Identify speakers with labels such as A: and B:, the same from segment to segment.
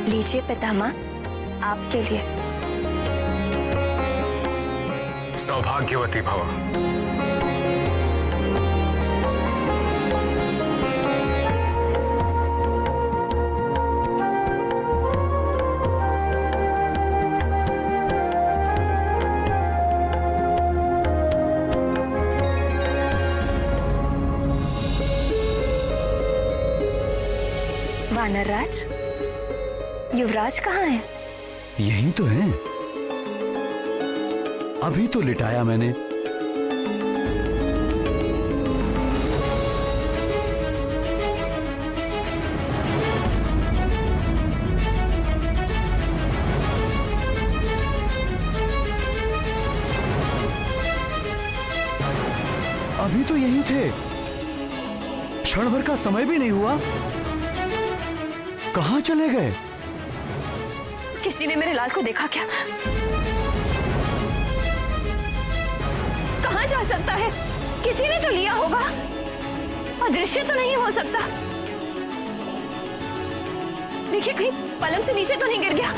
A: लीजिए पितामह, आपके लिए।
B: सौभाग्यवती भव।
A: वानरराज, युवराज कहाँ है?
C: यही तो है, अभी तो लिटाया मैंने। अभी तो यही थे, क्षण भर का समय भी नहीं हुआ, कहां चले गए?
A: किसी ने मेरे लाल को देखा क्या? कहां जा सकता है? किसी ने तो लिया होगा, अदृश्य तो नहीं हो सकता। देखिए कहीं पलंग से नीचे तो नहीं गिर गया।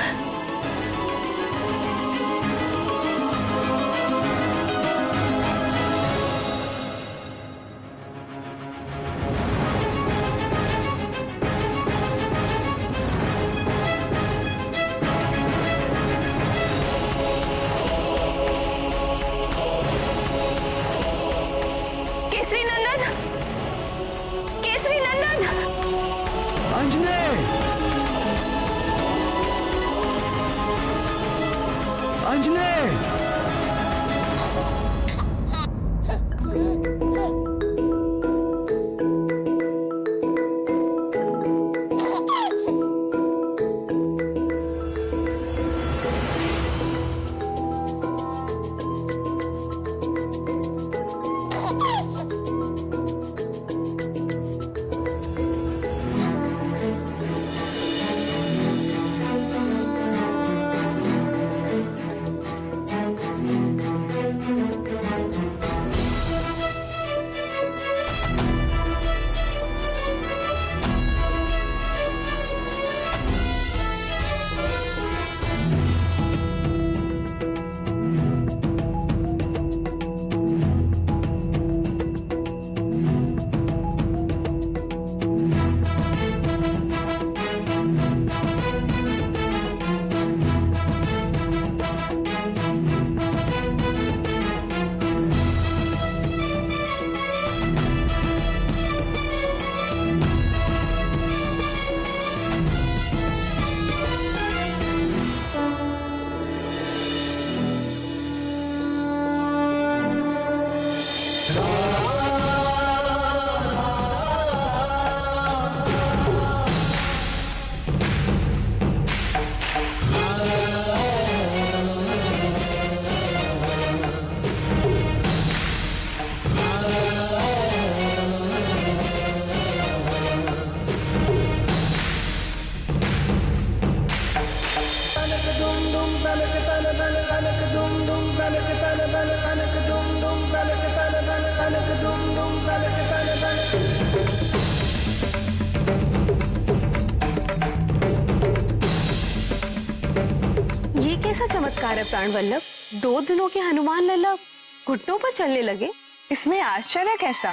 D: ये कैसा चमत्कार है प्राण वल्लभ? 2 दिनों के हनुमान लल्ला घुटनों पर चलने लगे।
E: इसमें आश्चर्य कैसा?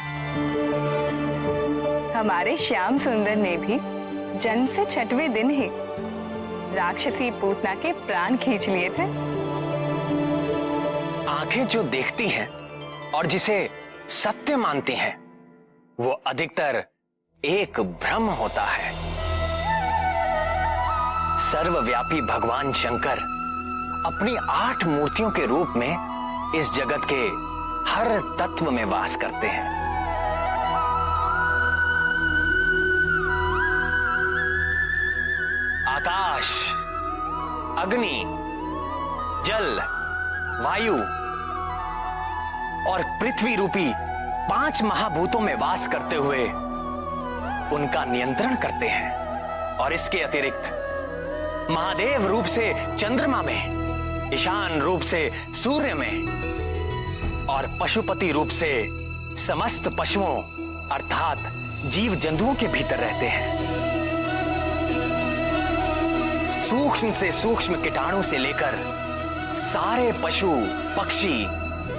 E: हमारे श्याम सुंदर ने भी जन्म से 6वें दिन ही राक्षसी पूतना के प्राण खींच लिए थे।
F: आंखें जो देखती हैं और जिसे सत्य मानती हैं, वो अधिकतर एक भ्रम होता है। सर्वव्यापी भगवान शंकर अपनी 8 मूर्तियों के रूप में इस जगत के हर तत्व में वास करते हैं। आकाश, अग्नि, जल, वायु और पृथ्वी रूपी 5 महाभूतों में वास करते हुए उनका नियंत्रण करते हैं। और इसके अतिरिक्त महादेव रूप से चंद्रमा में, ईशान रूप से सूर्य में और पशुपति रूप से समस्त पशुओं अर्थात जीव जंतुओं के भीतर रहते हैं। सूक्ष्म से सूक्ष्म कीटाणु से लेकर सारे पशु पक्षी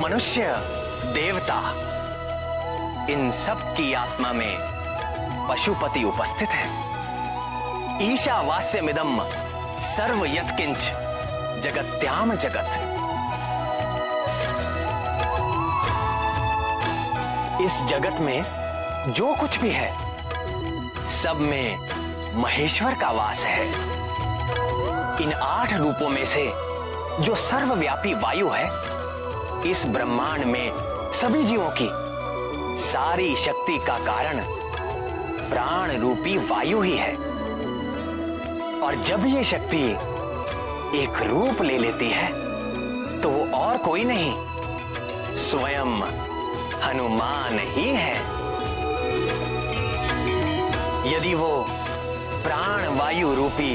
F: मनुष्य देवता इन सब की आत्मा में पशुपति उपस्थित है। ईशावास्यमिदं सर्व यत्किंच जगत्याम जगत। इस जगत में जो कुछ भी है सब में महेश्वर का वास है। इन 8 रूपों में से जो सर्वव्यापी वायु है, इस ब्रह्मांड में सभी जीवों की सारी शक्ति का कारण प्राण रूपी वायु ही है। और जब ये शक्ति एक रूप ले लेती है तो वो और कोई नहीं, स्वयं हनुमान ही है। यदि वो प्राण वायु रूपी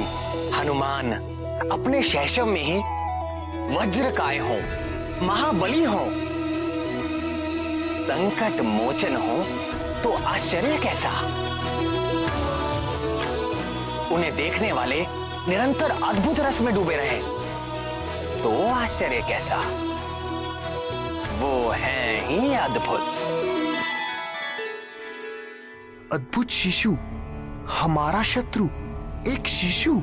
F: हनुमान अपने शैशव में ही वज्रकाय हो, महाबली हो, संकट मोचन हो, तो आश्चर्य कैसा। उन्हें देखने वाले निरंतर अद्भुत रस में डूबे रहे तो आश्चर्य कैसा। वो हैं ही अद्भुत।
C: अद्भुत शिशु, हमारा शत्रु एक शिशु।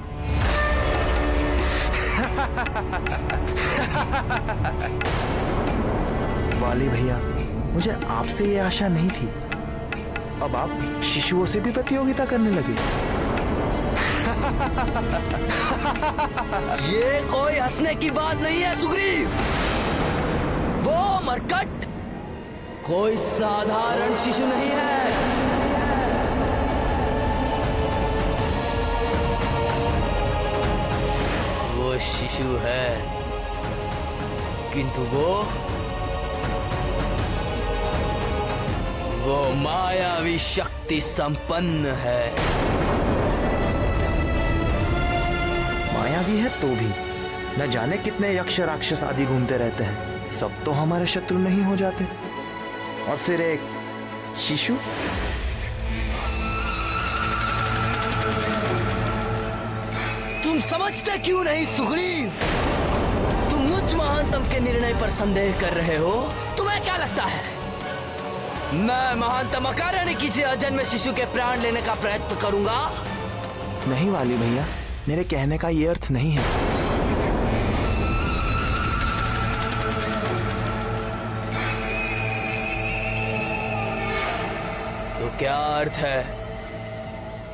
C: वाली भैया, मुझे आपसे ये आशा नहीं थी। अब आप शिशुओं से भी प्रतियोगिता करने लगे।
G: ये कोई हंसने की बात नहीं है सुग्रीव। वो मरकट कोई साधारण शिशु नहीं है। वो शिशु है, किंतु वो मायावी शक्ति संपन्न है।
C: मायावी है तो भी न जाने कितने यक्ष राक्षस आदि घूमते रहते हैं, सब तो हमारे शत्रु नहीं हो जाते। और फिर एक शिशु।
G: तुम समझते क्यों नहीं सुग्रीव? तुम मुझ महानतम के निर्णय पर संदेह कर रहे हो। तुम्हें क्या लगता है मैं महानतम अकारण किसी अजन्मे शिशु के प्राण लेने का प्रयत्न करूंगा?
C: नहीं वाली भैया, मेरे कहने का ये अर्थ नहीं है।
G: तो क्या अर्थ है?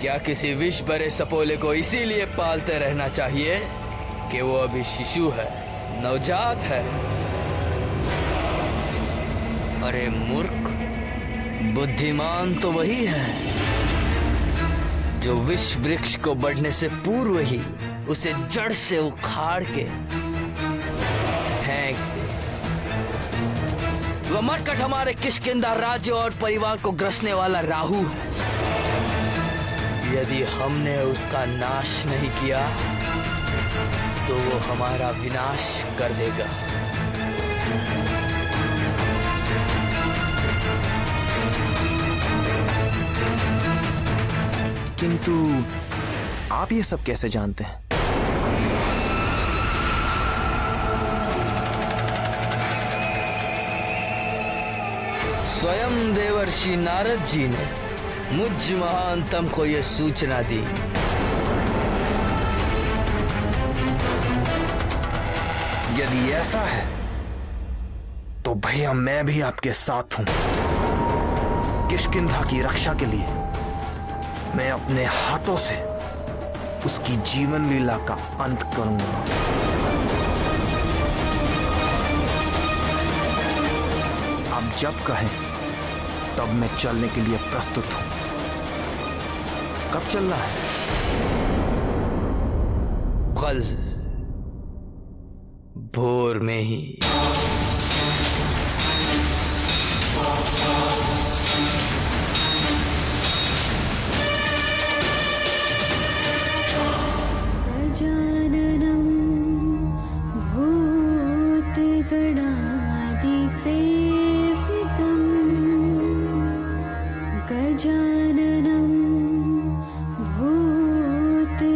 G: क्या किसी विष भरे सपोले को इसीलिए पालते रहना चाहिए कि वो अभी शिशु है, नवजात है? अरे मूर्ख, बुद्धिमान तो वही है जो विष वृक्ष को बढ़ने से पूर्व ही उसे जड़ से उखाड़ के फेंक दे। वह मरकट हमारे किष्किंधा राज्य और परिवार को ग्रसने वाला राहु है। यदि हमने उसका नाश नहीं किया तो वो हमारा विनाश कर देगा।
C: किंतु आप ये सब कैसे जानते हैं?
G: स्वयं देवर्षि नारद जी ने मुझ महानतम को यह सूचना दी।
C: यदि ऐसा है तो भैया मैं भी आपके साथ हूं। किष्किंधा की रक्षा के लिए मैं अपने हाथों से उसकी जीवन लीला का अंत करूंगा। आप जब कहें तब मैं चलने के लिए प्रस्तुत हूं। कब चलना है?
G: कल भोर में ही।
H: गजाननं भूतगणादिसेवितं गजाननं भूतगणादिसेवितं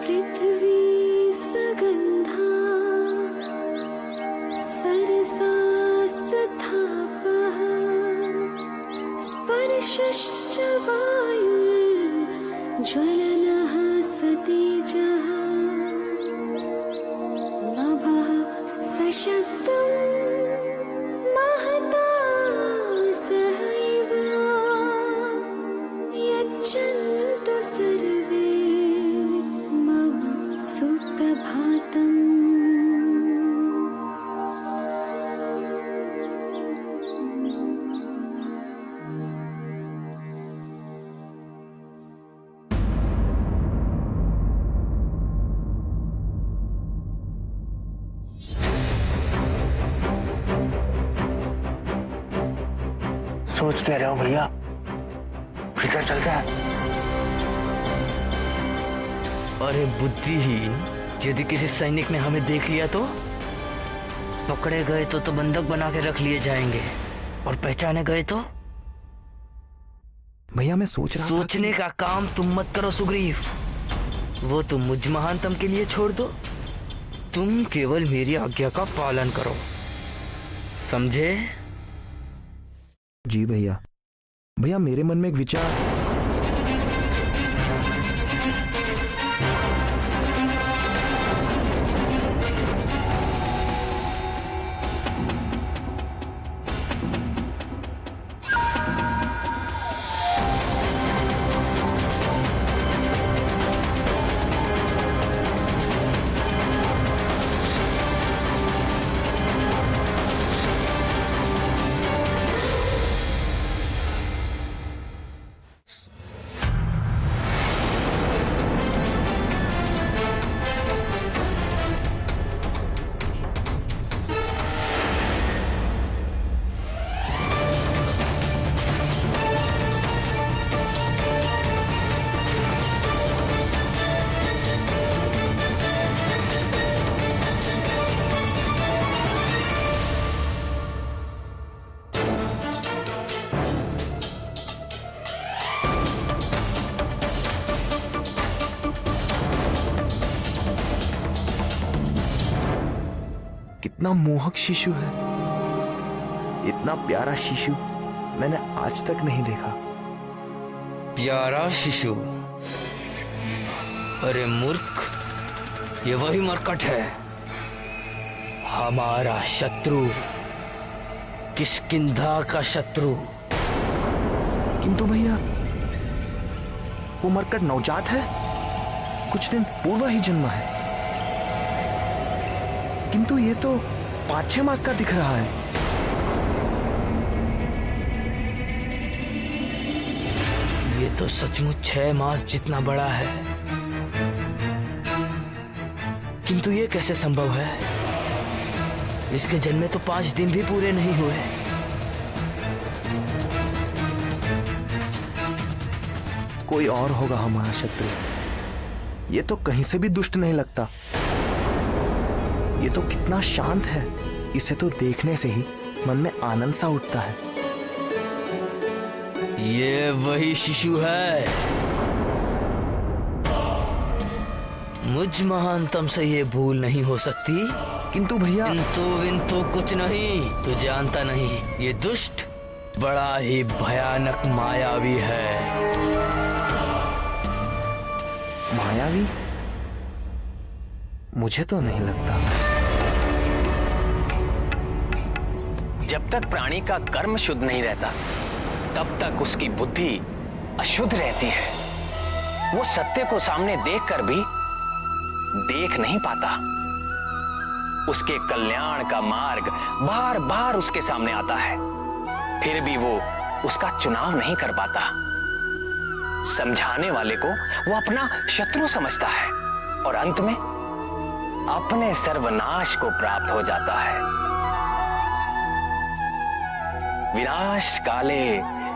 H: पृथ्वी सगन्धा सरसास्तथापः स्पर्शश्च वायुर्ज्वलनः सतेजः नभः सशब्दं महता सहैव यच्छन्तु सर्वे मम सुप्रभातम्।
F: सोच कह रहे हो भैया, फिकर चलता है।
I: अरे बुद्धिहीन, यदि किसी सैनिक ने हमें देख लिया तो पकड़े गए तो बंधक बना के रख लिए जाएंगे, और पहचाने गए तो
C: भैया मैं सोच रहा
I: सोचने का काम तुम मत करो सुग्रीव, वो तुम मुझ महानतम के लिए छोड़ दो। तुम केवल मेरी आज्ञा का पालन करो, समझे?
C: जी भैया। भैया मेरे मन में एक विचार। कितना मोहक शिशु है, इतना प्यारा शिशु मैंने आज तक नहीं देखा।
I: प्यारा शिशु? अरे मूर्ख, ये वही मरकट है, हमारा शत्रु, किष्किंधा का शत्रु।
C: किंतु भैया वो मरकट नवजात है, कुछ दिन पूर्व ही जन्मा है, किंतु ये तो 5-6 मास का दिख रहा है।
I: ये तो सचमुच 6 मास जितना बड़ा है, किंतु ये कैसे संभव है? इसके जन्मे तो 5 दिन भी पूरे नहीं हुए।
C: कोई और होगा हमारा शत्रु, ये तो कहीं से भी दुष्ट नहीं लगता। ये तो कितना शांत है, इसे तो देखने से ही मन में आनंद सा उठता है।
I: ये वही शिशु है, मुझ महानतम से ये भूल नहीं हो सकती।
C: किंतु भैया
I: किंतु कुछ नहीं, तू जानता नहीं, ये दुष्ट बड़ा ही भयानक मायावी है।
C: मायावी? मुझे तो नहीं लगता।
F: जब तक प्राणी का कर्म शुद्ध नहीं रहता, तब तक उसकी बुद्धि अशुद्ध रहती है। वो सत्य को सामने देखकर भी देख नहीं पाता। उसके कल्याण का मार्ग बार बार उसके सामने आता है, फिर भी वो उसका चुनाव नहीं कर पाता। समझाने वाले को वो अपना शत्रु समझता है और अंत में अपने सर्वनाश को प्राप्त हो जाता है। विनाश काले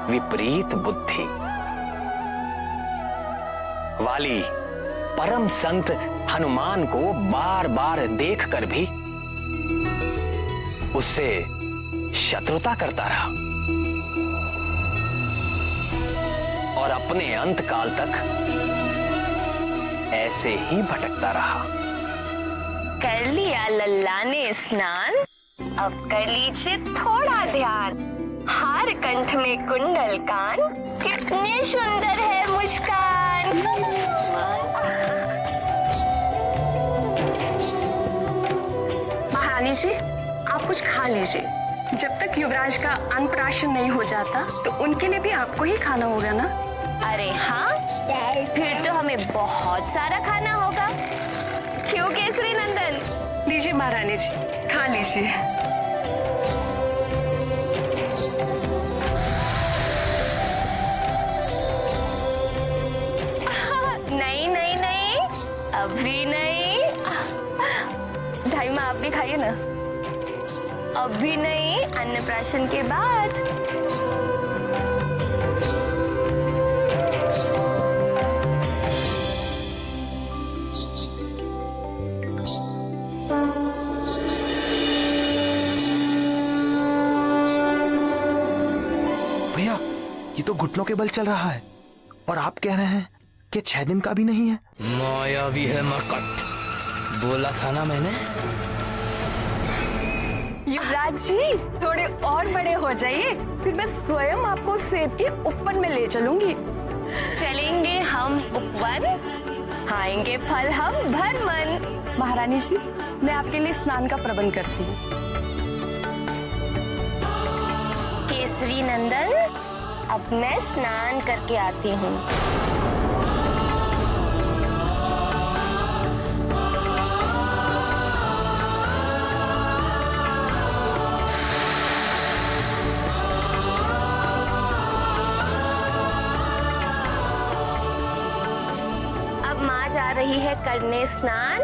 F: विपरीत बुद्धि। वाली परम संत हनुमान को बार बार देखकर भी उससे शत्रुता करता रहा और अपने अंत काल तक ऐसे ही भटकता रहा।
A: कर लिया लल्ला ने स्नान, अब कर लीजिए थोड़ा ध्यान। हार कंठ में कुंडल कान, कितने सुंदर है मुस्कान।
E: महारानी जी, आप कुछ खा लीजिए। जब तक युवराज का अन्नप्राशन नहीं हो जाता तो उनके लिए भी आपको ही खाना होगा ना।
A: अरे हाँ, फिर तो हमें बहुत सारा खाना होगा। क्यों केसरी नंदन?
E: लीजिए महारानी जी, खा लीजिए।
A: नहीं नहीं नहीं, अभी नहीं। ढाई माँ आप भी खाइए ना। अभी नहीं, अन्नप्राशन के बाद।
C: भैया, ये तो घुटनों के बल चल रहा है और आप कह रहे हैं कि 6 दिन का भी नहीं है।
I: मायावी है मरकट, बोला था ना मैंने।
E: युवराज जी, थोड़े और बड़े हो जाइए, फिर मैं स्वयं आपको सेब के उपवन में ले चलूंगी।
A: चलेंगे हम उपवन, खाएंगे फल हम भर मन।
E: महारानी जी, मैं आपके लिए स्नान का प्रबंध करती हूँ।
A: केसरी नंदन, अब मैं स्नान करके आती हूँ। अब माँ जा रही है करने स्नान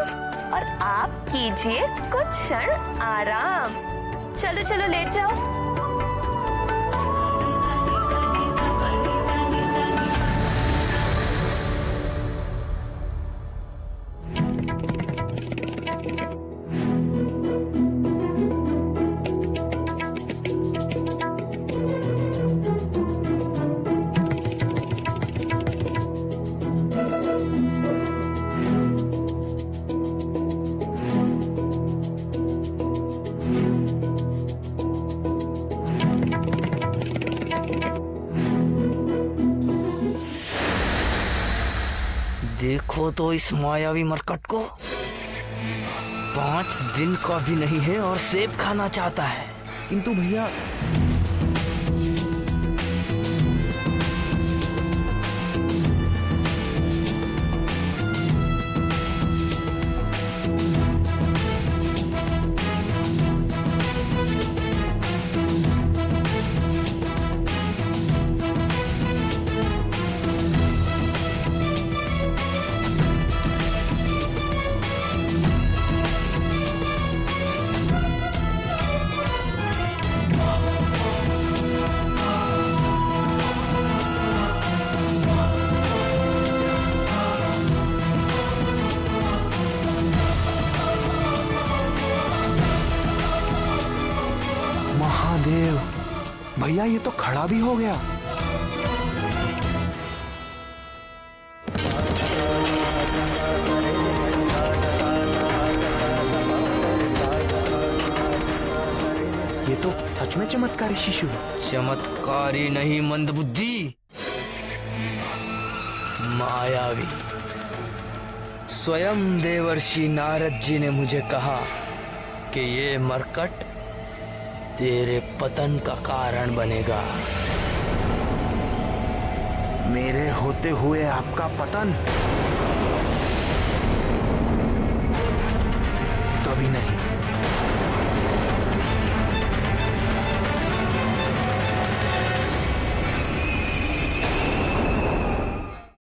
A: और आप कीजिए कुछ क्षण आराम। चलो चलो लेट जाओ।
I: देखो तो इस मायावी मरकट को, 5 दिन का भी नहीं है और सेब खाना चाहता है।
C: किंतु भैया, महादेव, भैया ये तो खड़ा भी हो गया। ये तो सच में चमत्कारी शिशु है।
I: चमत्कारी नहीं, मंदबुद्धि, मायावी।
G: स्वयं देवर्षि नारद जी ने मुझे कहा
I: कि ये मरकट तेरे पतन का कारण बनेगा।
C: मेरे होते हुए आपका पतन? कभी नहीं।